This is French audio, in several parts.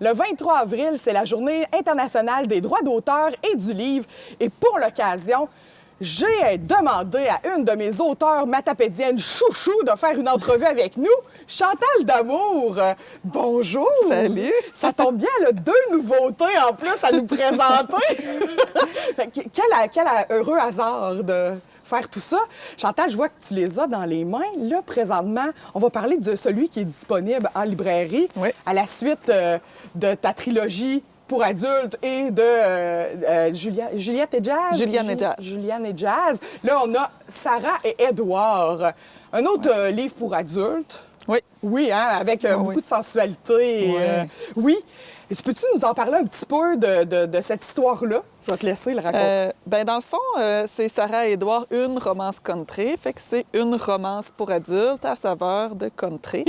Le 23 avril, c'est la Journée internationale des droits d'auteur et du livre. Et pour l'occasion, j'ai demandé à une de mes auteurs matapédiennes chouchou de faire une entrevue avec nous, Chantal D'Amour. Bonjour! Salut! Ça tombe bien, elle a 2 nouveautés en plus à nous présenter. Quel heureux hasard de faire tout ça. Chantal, je vois que tu les as dans les mains. Là, présentement, on va parler de celui qui est disponible en librairie à la suite de ta trilogie pour adultes et de Juliette et Jazz. Juliane et Jazz. Là, on a Sarah et Édouard. Un autre livre pour adultes. Oui. Oui, hein, avec beaucoup de sensualité. Oui. Et peux-tu nous en parler un petit peu de cette histoire-là? Je vais te laisser le raconter. Dans le fond, c'est Sarah et Édouard, une romance country. Fait que c'est une romance pour adultes à saveur de country.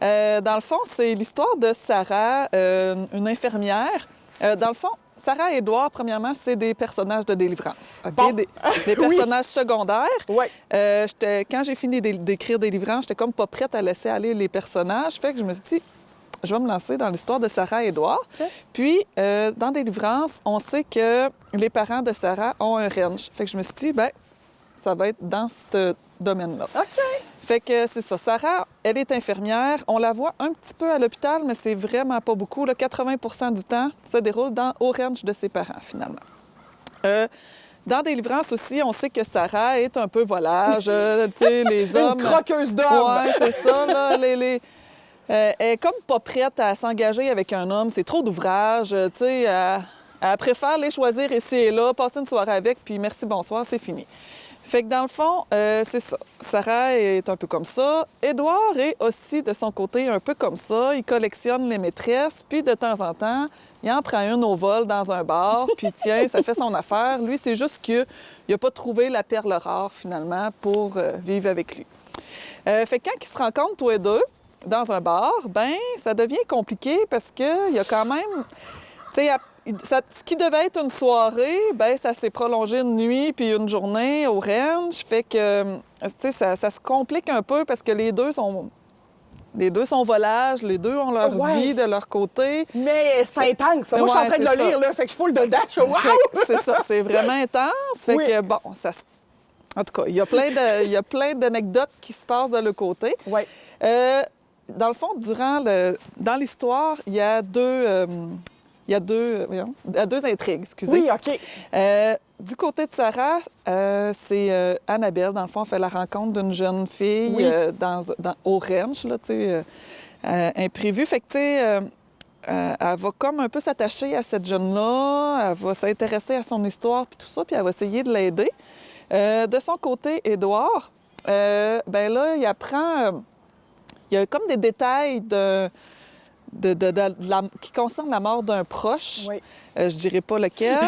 Dans le fond, c'est l'histoire de Sarah, une infirmière. Dans le fond, Sarah et Édouard, premièrement, c'est des personnages de délivrance. Okay? Bon. Des personnages secondaires. Oui. Quand j'ai fini d'écrire Délivrance, j'étais comme pas prête à laisser aller les personnages. Fait que je me suis dit, je vais me lancer dans l'histoire de Sarah et Édouard. Okay. Puis, dans Délivrance, on sait que les parents de Sarah ont un ranch. Fait que je me suis dit, ça va être dans ce domaine-là. OK. Fait que c'est ça. Sarah, elle est infirmière. On la voit un petit peu à l'hôpital, mais c'est vraiment pas beaucoup. Là, 80 du temps se déroule au ranch de ses parents, finalement. Dans Délivrance aussi, on sait que Sarah est un peu volage. Tu sais, les hommes... Une croqueuse d'hommes! Oui, c'est ça, là. Elle est comme pas prête à s'engager avec un homme. C'est trop d'ouvrage. Tu sais, elle préfère les choisir ici et là, passer une soirée avec, puis merci, bonsoir, c'est fini. Fait que dans le fond, c'est ça. Sarah est un peu comme ça. Édouard est aussi, de son côté, un peu comme ça. Il collectionne les maîtresses, puis de temps en temps, il en prend une au vol dans un bar, puis tiens, ça fait son affaire. Lui, c'est juste qu'il n'a pas trouvé la perle rare, finalement, pour vivre avec lui. Fait que quand ils se rencontrent tous les deux, dans un bar, ça devient compliqué parce qu'il y a quand même... Tu sais, ce qui devait être une soirée, ça s'est prolongé une nuit puis une journée au ranch. Fait que, tu sais, ça se complique un peu parce que les deux sont volages, les deux ont leur vie de leur côté. Mais c'est intense. Moi, je suis en train de le lire, là, fait que je suis full dedans. Wow! C'est ça, c'est vraiment intense. Fait que, bon, ça se... En tout cas, il y a plein d'anecdotes qui se passent de l'autre côté. Oui. Dans le fond, dans l'histoire, il y a deux intrigues, excusez. Oui, OK. Du côté de Sarah, c'est Annabelle. Dans le fond, on fait la rencontre d'une jeune fille au ranch, là, tu sais, imprévue. Fait que, tu sais, elle va comme un peu s'attacher à cette jeune-là, elle va s'intéresser à son histoire, puis tout ça, puis elle va essayer de l'aider. De son côté, Édouard, là, il apprend... Il y a comme des détails qui concernent la mort d'un proche. Oui. Je dirais pas lequel.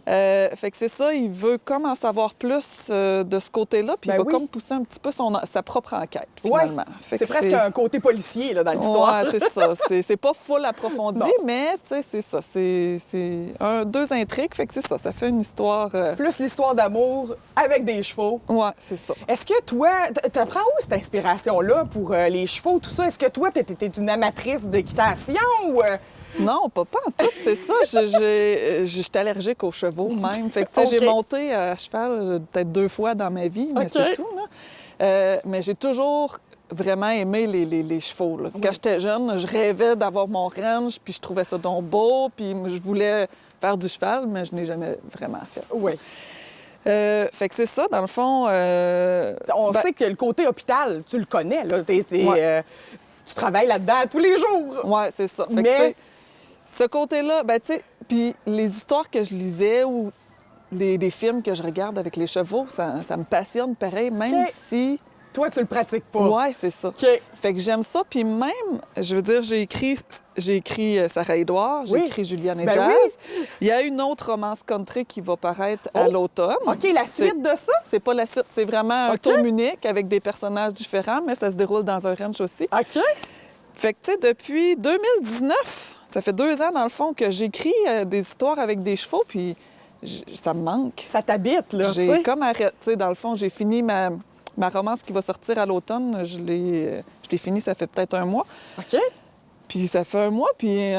Fait que c'est ça, il veut comme en savoir plus de ce côté-là, puis il va comme pousser un petit peu sa propre enquête, finalement. Ouais. C'est presque un côté policier là, dans l'histoire. Oui, c'est ça. C'est pas full approfondi, mais tu sais, c'est ça. C'est 2 intrigues, fait que c'est ça. Ça fait une histoire... Plus l'histoire d'amour avec des chevaux. Oui, c'est ça. Est-ce que toi, t'apprends où cette inspiration-là pour les chevaux, tout ça? Est-ce que toi, t'es une amatrice d'équitation ou... Non, pas en tout, c'est ça. Je suis allergique aux chevaux même. Fait que, tu sais, j'ai monté à cheval peut-être 2 fois dans ma vie, mais c'est tout, là. Mais j'ai toujours vraiment aimé les chevaux, là. Quand j'étais jeune, je rêvais d'avoir mon ranch, puis je trouvais ça donc beau, puis je voulais faire du cheval, mais je n'ai jamais vraiment fait. Oui. Fait que c'est ça, dans le fond... On sait que le côté hôpital, tu le connais, là. Tu travailles là-dedans tous les jours. Oui, c'est ça. Fait que, ce côté-là, tu sais, puis les histoires que je lisais ou les films que je regarde avec les chevaux, ça me passionne pareil, même si... Toi, tu le pratiques pas. Oui, c'est ça. Fait que j'aime ça. Puis même, je veux dire, j'ai écrit Sarah et Édouard, j'ai écrit Juliane et Jazz. Oui. Il y a une autre romance country qui va paraître à l'automne. OK, la suite de ça? C'est pas la suite, c'est vraiment un tome unique avec des personnages différents, mais ça se déroule dans un ranch aussi. OK. Fait que, tu sais, depuis 2019, ça fait 2 ans, dans le fond, que j'écris des histoires avec des chevaux, puis ça me manque. Ça t'habite, là, tu sais. J'ai comme arrêté. Tu sais, dans le fond, j'ai fini ma romance qui va sortir à l'automne. Je l'ai finie, ça fait peut-être 1 mois. OK. Puis ça fait 1 mois, puis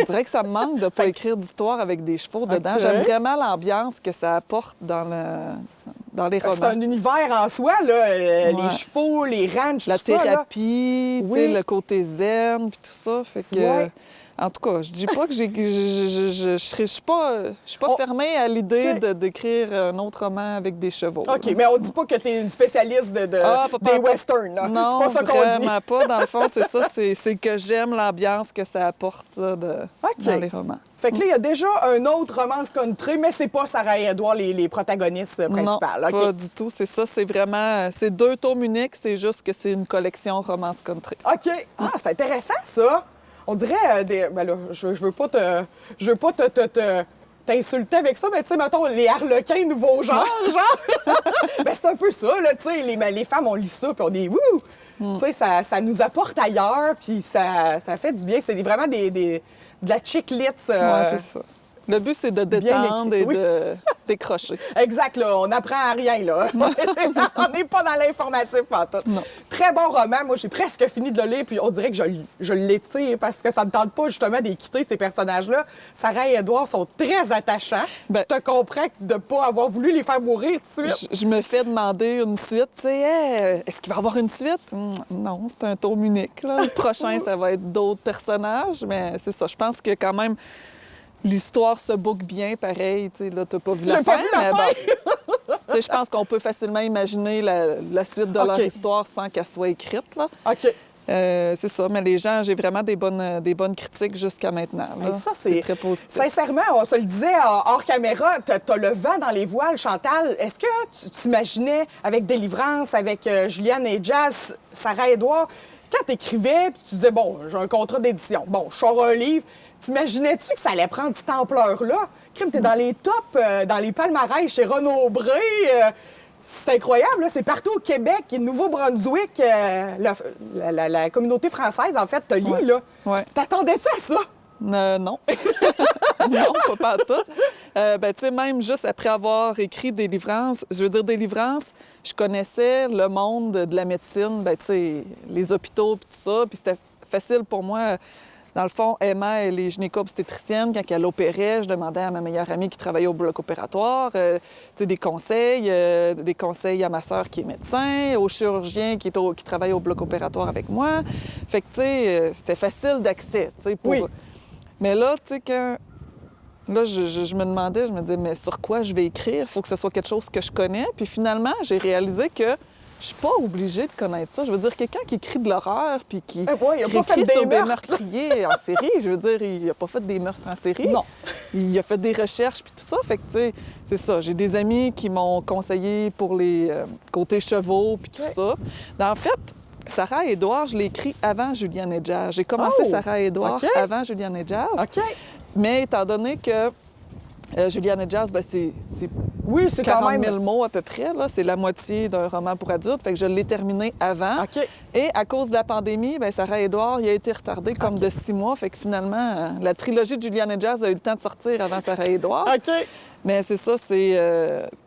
On dirait que ça me manque de ne pas écrire d'histoire avec des chevaux dedans. OK. J'aime vraiment l'ambiance que ça apporte dans les romans. C'est un univers en soi, là. Les Ouais. chevaux, les ranchs, La tout ça, là. thérapie, tu sais, Oui. le côté zen, puis tout ça. Fait que, Ouais. en tout cas, je dis pas que je suis pas On- fermée à l'idée OK. d'écrire un autre roman avec des chevaux. OK, là. mais on dit pas que tu es une spécialiste Ah, pas des pantoute. westerns, là. Non, c'est pas ça qu'on dit. vraiment pas. Dans le fond, c'est ça. C'est que j'aime l'ambiance que ça apporte là, OK. dans les romans. Fait que là, il y a déjà un autre romance country, mais c'est pas Sarah et Edouard les protagonistes principales. Non, OK. pas du tout. C'est ça. C'est vraiment... C'est 2 tomes uniques. C'est juste que c'est une collection romance country. OK. Ah, c'est intéressant, ça. On dirait ben là, je veux pas t'insulter avec ça, mais tu sais, mettons, les harlequins nouveau genre, ben c'est un peu ça, là, tu sais, les femmes, on lit ça, puis on dit « wouh! Tu sais, ça nous apporte ailleurs, puis ça fait du bien. C'est vraiment de la chick lit. Ouais, c'est ça. Le but, c'est de détendre écrit, et oui. de décrocher. Exact, là, on n'apprend à rien, là. On n'est pas dans l'informatif, pas tout. Non. Très bon roman. Moi, j'ai presque fini de le lire, puis on dirait que je l'étire parce que ça ne me tente pas, justement, d'équiter ces personnages-là. Sarah et Edouard sont très attachants. Ben- Je te comprends de ne pas avoir voulu les faire mourir tout de suite. Je me fais demander une suite. Tu sais, hey, est-ce qu'il va y avoir une suite? Non, c'est un tome unique. Là. Le prochain, ça va être d'autres personnages, mais c'est ça. Je pense que quand même, l'histoire se boucle bien, pareil. Tu sais, là, t'as pas vu la J'ai fin, pas vu la mais fin. bon. Tu sais, je pense qu'on peut facilement imaginer la suite de leur OK. histoire sans qu'elle soit écrite. Là. OK. C'est ça, mais les gens, j'ai vraiment des bonnes critiques jusqu'à maintenant. Là. Hey, ça, c'est très positif. Sincèrement, on se le disait hors caméra, t'as le vent dans les voiles, Chantal. Est-ce que tu t'imaginais avec Délivrance, avec Juliane et Jazz, Sarah Edouard, quand t'écrivais, puis tu disais, bon, j'ai un contrat d'édition, bon, je sors un livre, t'imaginais-tu que ça allait prendre cette ampleur-là? Crime, t'es dans les tops, dans les palmarès chez Renaud Bré. C'est incroyable, là. C'est partout au Québec et Nouveau-Brunswick. La communauté française, en fait, te lit, Ouais. là. Ouais. T'attendais-tu à ça? Non. non, pas tout. Ben, tu sais, même juste après avoir écrit Délivrance, je veux dire, Délivrance, je connaissais le monde de la médecine, ben, tu sais, les hôpitaux, puis tout ça, puis c'était facile pour moi. Dans le fond, Emma, elle est gynéco-obstétricienne. Quand elle opérait, je demandais à ma meilleure amie qui travaillait au bloc opératoire, tu sais, des conseils à ma sœur qui est médecin, au chirurgien qui travaille au bloc opératoire avec moi. Fait que, tu sais, c'était facile d'accès, tu sais, pour... Oui. Mais là, tu sais, quand... Là, je me demandais, je me disais, mais sur quoi je vais écrire? Il faut que ce soit quelque chose que je connais. Puis finalement, j'ai réalisé que je suis pas obligée de connaître ça. Je veux dire, quelqu'un qui écrit de l'horreur puis qui ouais, il a pas fait écrit des sur des meurtres. meurtriers en série, je veux dire, il a pas fait des meurtres en série. Non. Il a fait des recherches puis tout ça. Fait que, tu sais, c'est ça. J'ai des amis qui m'ont conseillé pour les côtés chevaux puis tout Ouais. ça. En fait, Sarah et Edouard, je l'ai écrit avant Juliane et Jazz. J'ai commencé Oh! Sarah et Edouard OK. avant Juliane et Jazz. OK. Mais étant donné que Juliane et Jazz, ben, c'est Oui, c'est quand 40 même... 000 mots à peu près. Là. C'est la moitié d'un roman pour adultes. Fait que je l'ai terminé avant. OK. Et à cause de la pandémie, ben, Sarah et Edouard, il a été retardé comme de 6 mois. Fait que finalement, la trilogie de Juliane et Jazz a eu le temps de sortir avant Sarah et Edouard. OK. Mais c'est ça,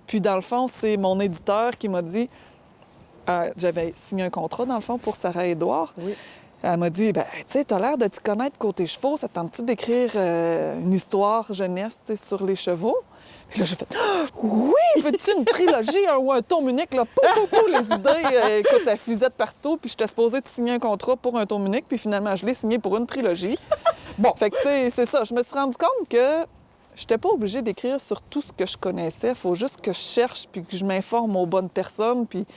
Puis dans le fond, c'est mon éditeur qui m'a dit... J'avais signé un contrat, dans le fond, pour Sarah et Edouard. Oui. Elle m'a dit, ben, tu sais, t'as l'air de t'y connaître côté chevaux. Ça te tente-tu d'écrire une histoire jeunesse, tu sais, sur les chevaux? Puis là, j'ai fait, ah, oui, veux-tu une trilogie ou un tome unique, là? Pou, les idées. Écoute, ça fusait de partout. Puis j'étais supposée de signer un contrat pour un tome unique. Puis finalement, je l'ai signé pour une trilogie. Bon. Fait que, tu sais, c'est ça. Je me suis rendu compte que je n'étais pas obligée d'écrire sur tout ce que je connaissais. Il faut juste que je cherche puis que je m'informe aux bonnes personnes. Puis, tu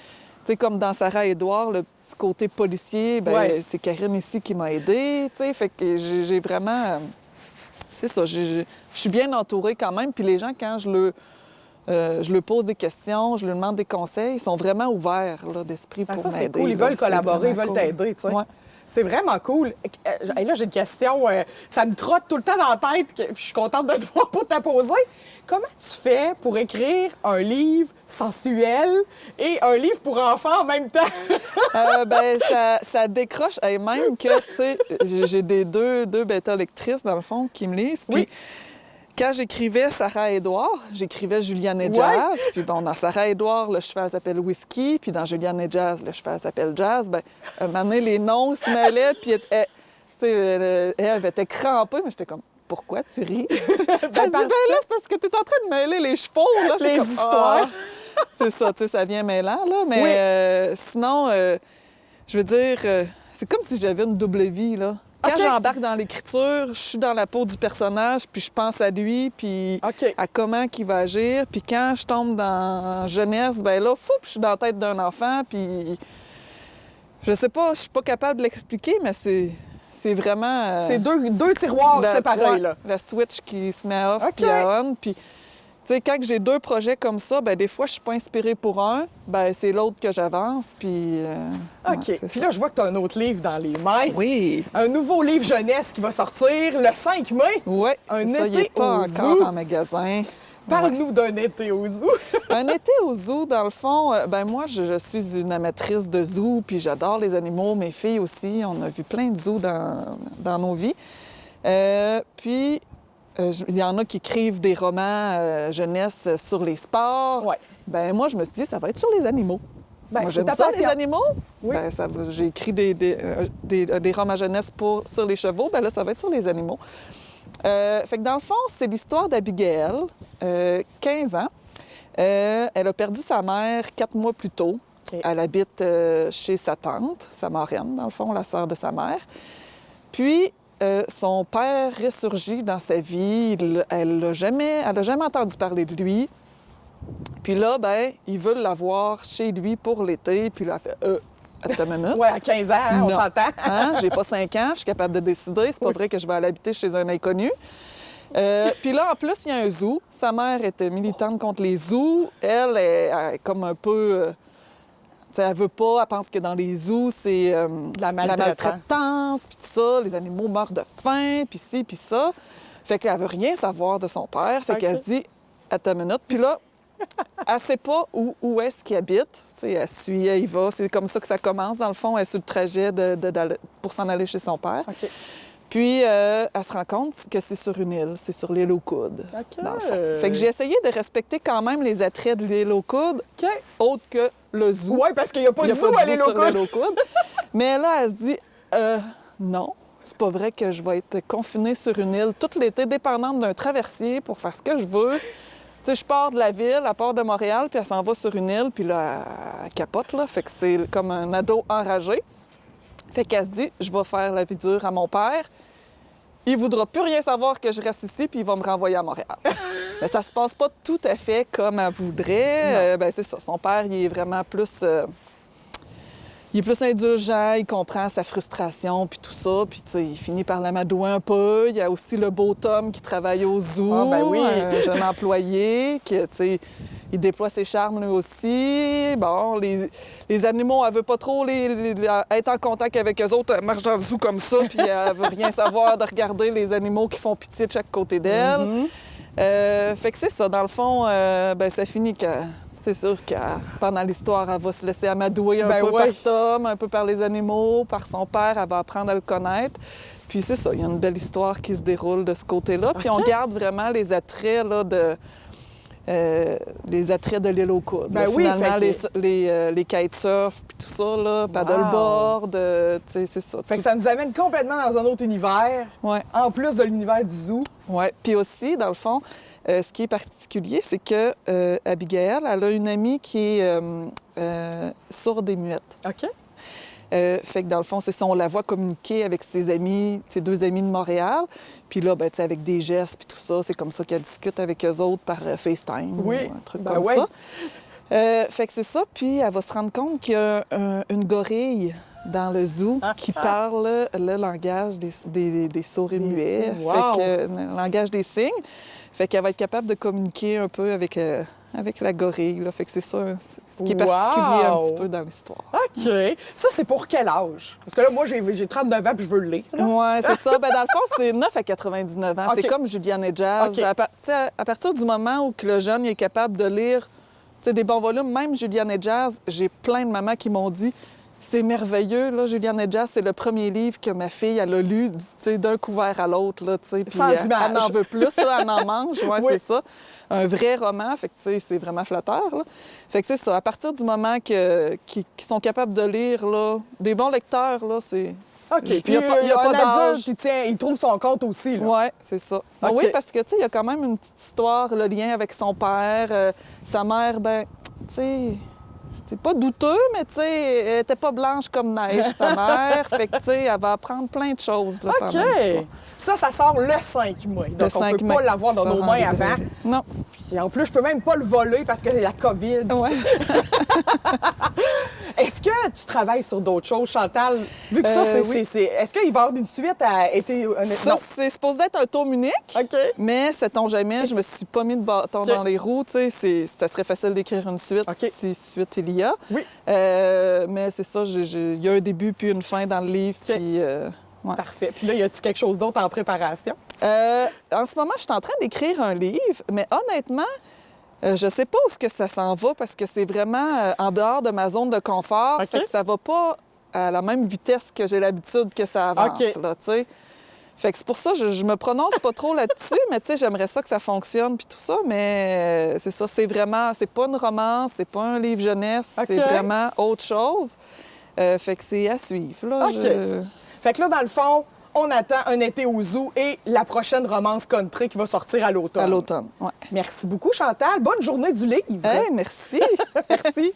sais, comme dans Sarah et Edouard, le petit côté policier, ben Ouais. c'est Karine ici qui m'a aidée, tu sais. Fait que j'ai vraiment... c'est ça, je suis bien entourée quand même. Puis les gens, quand je leur pose des questions, je leur demande des conseils, ils sont vraiment ouverts là, d'esprit pour Ah, ça, m'aider. c'est cool. Ils là. veulent C'est collaborer, ils vraiment veulent cool. t'aider, tu sais. Ouais. C'est vraiment cool. Et là, j'ai une question. Ça me trotte tout le temps dans la tête, puis je suis contente de te voir pour te la poser. Comment tu fais pour écrire un livre sensuel et un livre pour enfants en même temps? Ben, ça décroche. Et même que, tu sais, j'ai des deux bêta-lectrices, dans le fond, qui me lisent. Puis, Oui. quand j'écrivais Sarah et Edouard, j'écrivais Juliane et Jazz. Puis bon, dans Sarah et Edouard, le cheval s'appelle Whisky. Puis dans Juliane et Jazz, le cheval s'appelle Jazz. Bien, un moment donné, les noms se mêlaient. Puis elle était crampée, mais j'étais comme, pourquoi tu ris? Ben, Elle dit, ben là, c'est parce que tu es en train de mêler les chevaux, là. Les J'étais comme, histoires. Ah! C'est ça, tu sais, ça vient mêlant, là. Mais sinon, je veux dire, c'est comme si j'avais une double vie, là. Quand OK. j'embarque dans l'écriture, je suis dans la peau du personnage, puis je pense à lui, puis OK. à comment il va agir. Puis quand je tombe dans jeunesse, ben là, fou, je suis dans la tête d'un enfant, puis je sais pas, je suis pas capable de l'expliquer, mais c'est vraiment... C'est deux tiroirs séparés, ouais, là. le switch qui se met off OK. puis à on. Puis, tu sais, quand j'ai deux projets comme ça, ben des fois, je suis pas inspirée pour un, ben c'est l'autre que j'avance, puis... OK. ouais, c'est Puis ça. là, je vois que tu as un autre livre dans les mains. Oui. Un nouveau livre jeunesse qui va sortir le 5 mai. Oui, Un ça, il été est pas au encore zoo. en magasin. Parle-nous d'un été au zoo. Un été au zoo, dans le fond, ben moi, je suis une amatrice de zoo, puis j'adore les animaux. Mes filles aussi, on a vu plein de zoos dans nos vies. Puis, il y en a qui écrivent des romans jeunesse sur les sports. Ouais. Ben moi, je me suis dit, ça va être sur les animaux. Ben, Moi, c'est j'aime ta ça, les passion. animaux. Oui. Ben, j'ai écrit des romans jeunesse sur les chevaux. Ben là, ça va être sur les animaux. Fait que dans le fond, c'est l'histoire d'Abigail, 15 ans. Elle a perdu sa mère 4 mois plus tôt. OK. Elle habite chez sa tante, sa marraine, dans le fond, la sœur de sa mère. Puis, son père ressurgit dans sa vie. Elle n'a jamais entendu parler de lui. Puis là, ben, ils veulent l'avoir chez lui pour l'été. Puis là, elle fait attends une minute. Ouais, à 15 ans, hein, on Non. s'entend. Hein? J'ai pas 5 ans, je suis capable de décider. C'est pas vrai que je vais aller habiter chez un inconnu. Puis là, en plus, il y a un zoo. Sa mère était militante contre les zoos. Elle est comme un peu... tu sais, elle veut pas, elle pense que dans les zoos, c'est la maltraitance, puis tout ça. Les animaux meurent de faim, puis ci, puis ça. Fait qu'elle veut rien savoir de son père. Fait qu'elle se dit, attends une minute. Puis là, elle sait pas où est-ce qu'il habite. Tu sais, elle suit, elle y va. C'est comme ça que ça commence, dans le fond. Elle est sur le trajet pour s'en aller chez son père. OK. Puis, elle se rend compte que c'est sur une île. C'est sur l'île aux coudes, OK. dans le fond. Fait que j'ai essayé de respecter quand même les attraits de l'île aux coudes, OK. autre que le zoo. Oui, parce qu'il n'y a pas Il y de a zoo pas à de l'île zoo aux sur l'île coudes. aux coudes. Mais là, elle se dit, non, c'est pas vrai que je vais être confinée sur une île toute l'été, dépendante d'un traversier pour faire ce que je veux. Tu sais, je pars de la ville, elle part de Montréal, puis elle s'en va sur une île, puis là, elle capote, là. Fait que c'est comme un ado enragé. Fait qu'elle se dit, je vais faire la vie dure à mon père. Il voudra plus rien savoir que je reste ici, puis il va me renvoyer à Montréal. Mais ça se passe pas tout à fait comme elle voudrait. Ben c'est ça. Son père, il est vraiment plus... il est plus indulgent, il comprend sa frustration, puis tout ça. Puis, tu sais, il finit par l'amadouer un peu. Il y a aussi le beau Tom qui travaille au zoo, Ah, ben oui. un jeune employé qui, tu sais, il déploie ses charmes lui aussi. Bon, les animaux, elle veut pas trop être en contact avec eux autres. Elle marche dans le zoo comme ça, puis elle veut rien savoir de regarder les animaux qui font pitié de chaque côté d'elle. Fait que c'est ça. Dans le fond, ben ça finit que... C'est sûr que pendant l'histoire, elle va se laisser amadouer un Ben peu ouais. par Tom, un peu par les animaux, par son père. Elle va apprendre à le connaître. Puis c'est ça, il y a une belle histoire qui se déroule de ce côté-là. Puis on garde vraiment les attraits là, les attraits de l'île aux coudes. Ben Là, oui, finalement, fait les kitesurf, puis tout ça, là, paddleboard, tu sais, c'est ça. Fait que ça nous amène complètement dans un autre univers, Ouais. en plus de l'univers du zoo. Oui. Puis aussi, dans le fond, ce qui est particulier, c'est que Abigail, elle a une amie qui est sourde et muette. OK. Fait que dans le fond, c'est ça, on la voit communiquer avec ses amis, ses deux amis de Montréal. Puis là, ben, tu sais, avec des gestes puis tout ça, c'est comme ça qu'elle discute avec eux autres par FaceTime Oui. ou un truc Ben comme ouais. ça. Fait que c'est ça. Puis elle va se rendre compte qu'il y a une gorille dans le zoo qui parle le langage des sourds et Des muets. signes. Wow. Fait que, le langage des signes. Fait qu'elle va être capable de communiquer un peu avec la gorille. Là. Fait que c'est ça, ce qui est particulier un Wow. petit peu dans l'histoire. OK. Ça, c'est pour quel âge? Parce que là, moi, j'ai 39 ans puis je veux le lire. là. Oui, c'est ça. Ben, dans le fond, c'est 9 à 99 ans. OK. C'est comme Juliane et Jazz. OK. À partir du moment où que le jeune il est capable de lire des bons volumes, même Juliane et Jazz, j'ai plein de mamans qui m'ont dit c'est merveilleux, là, Juliane et Jazz, c'est le premier livre que ma fille, elle a lu d'un couvert à l'autre. Là, puis Sans elle images. en veut plus, là, elle en mange. Ouais, Oui. c'est ça. Un vrai roman, fait que tu sais, c'est vraiment flatteur. Là. Fait que c'est ça. À partir du moment qu'ils sont capables de lire, là, des bons lecteurs, là, c'est OK. Puis Puis il y a pas un d'âge. adulte, il trouve son compte aussi, là. Oui, c'est ça. OK. Oui, parce que, tu sais, il y a quand même une petite histoire, le lien avec son père. Sa mère, ben, tu sais, c'était pas douteux, mais, tu sais, elle était pas blanche comme neige, sa mère. Fait que, tu sais, elle va apprendre plein de choses, là, OK. pendant l'histoire. Ça sort le 5 mai. Donc, Le on 5 peut mai. pas l'avoir dans Ça nos rend mains des avant. brevets. Non. Puis en plus, je peux même pas le voler parce que c'est la COVID. Ouais. Est-ce que tu travailles sur d'autres choses, Chantal? Vu que ça, oui. Est-ce qu'il va y avoir une suite à été... Ça, c'est supposé être un tour unique. OK. Mais, sait-on jamais, je me suis pas mis de bâton dans les roues. Tu sais, ça serait facile d'écrire une suite OK. si suite il y a. Oui. Mais c'est ça, il y a un début puis une fin dans le livre. OK. Puis, ouais. Parfait. Puis là, y a-tu quelque chose d'autre en préparation? En ce moment, je suis en train d'écrire un livre, mais honnêtement, je sais pas où est-ce que ça s'en va parce que c'est vraiment en dehors de ma zone de confort. OK. Fait que ça va pas à la même vitesse que j'ai l'habitude que ça avance, OK. là, tu sais. Fait que c'est pour ça que je me prononce pas trop là-dessus, mais tu sais, j'aimerais ça que ça fonctionne puis tout ça, mais c'est ça, c'est pas une romance, c'est pas un livre jeunesse, OK. c'est vraiment autre chose. Fait que c'est à suivre, là. OK. Fait que là, dans le fond, on attend un été au zoo et la prochaine romance country qui va sortir à l'automne. À l'automne, ouais. Merci beaucoup, Chantal. Bonne journée du livre. Hey, merci! Merci.